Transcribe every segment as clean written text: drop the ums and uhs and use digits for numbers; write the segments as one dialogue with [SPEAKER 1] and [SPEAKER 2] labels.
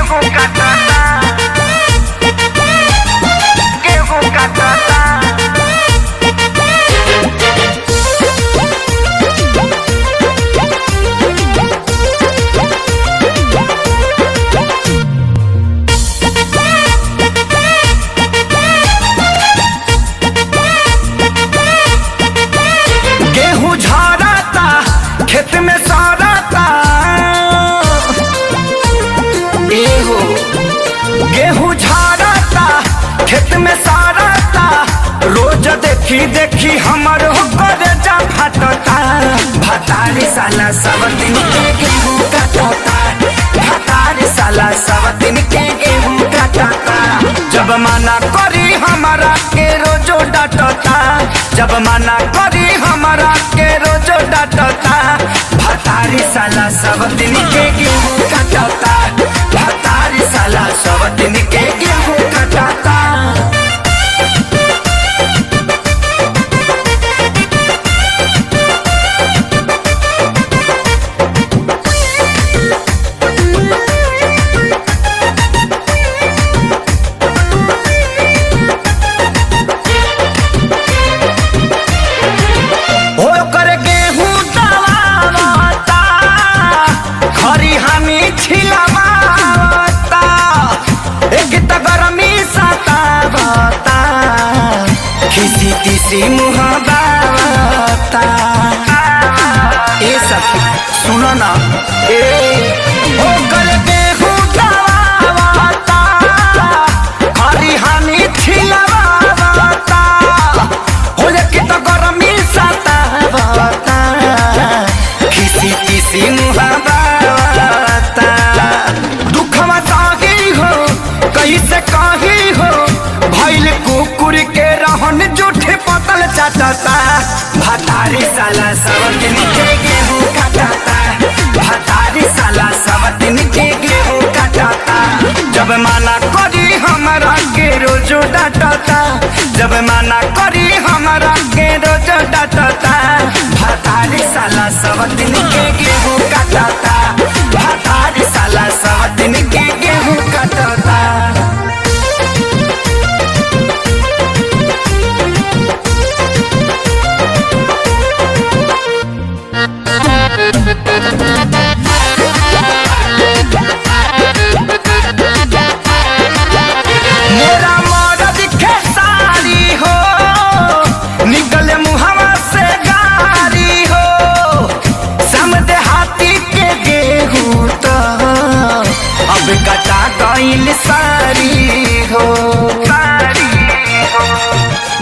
[SPEAKER 1] गेहूं काटता, गेहूं काटता। गेहूं झड़ता खेत में सड़ता, एहो गेहूं झड़ता खेत में सड़ता। रोज देखी देखी हमर होकर जा फटता। भतारी साला सब दिन के गेहूं काटता, भतारी साला सब दिन के गेहूं काटता। जब मना करी हमारा के रोजो डांटता, जब मना करी हमारा के रोजो डांटता। भतारी साला सब दिन के गेहूं काटता, भतारी साला सब दिन के गेहूं काटता। किसी तीसरी मुहावता ए सखी सुनो ना, ए हो कर गेहूं दवावता, हरी हानि छिलवावता। हो लेके तो गरमी सतावता, किसी तीसरी मुहावता। दुखवा साही हो कैसे कही हो, भइल कुकुर के रहन जूठे पतल चाटता। भतारी साला सब दिन के गेहूं काटता, भतारी साला सब दिन के गेहूं काटता। जब मना करी हमारा के रोजो डांटता, जब मना करी हमारा के रोजो डांटता। भतारी साला सब दिन के गेहूं काटता, भतारी साला सब दिन के गेहूं काटता। मेरा मर्द खेसारी हो, निकले मुहवा से गारी हो। समझे हाथी के गेहूं तो अब कटा गइल सारी हो, सारी हो।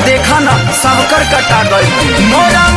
[SPEAKER 1] देखा ना सबकर कटा गइल। मोरा